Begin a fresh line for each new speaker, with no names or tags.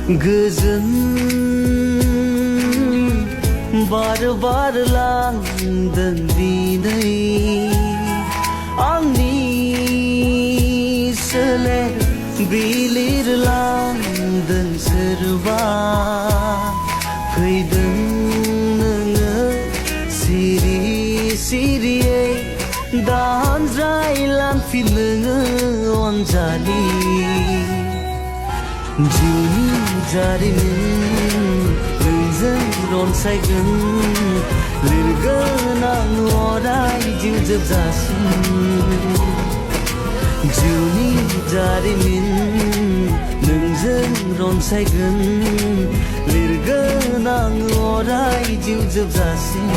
गोजोन बार बार लांदों दिनै आंनि सोलेर बिलिरलांदों सोरबा फैदों नोङो सिरि सिरियै दानज्रायलांफिन नोङो अनजालि जिउनि जारिमिन नोंजों रनसायगोन लिरगोन आं अराय जिउ जोबजासिम जिउनि जारिमिन नोंजों रनसायगोन लिरगोन आं अराय जिउ जोबजासिम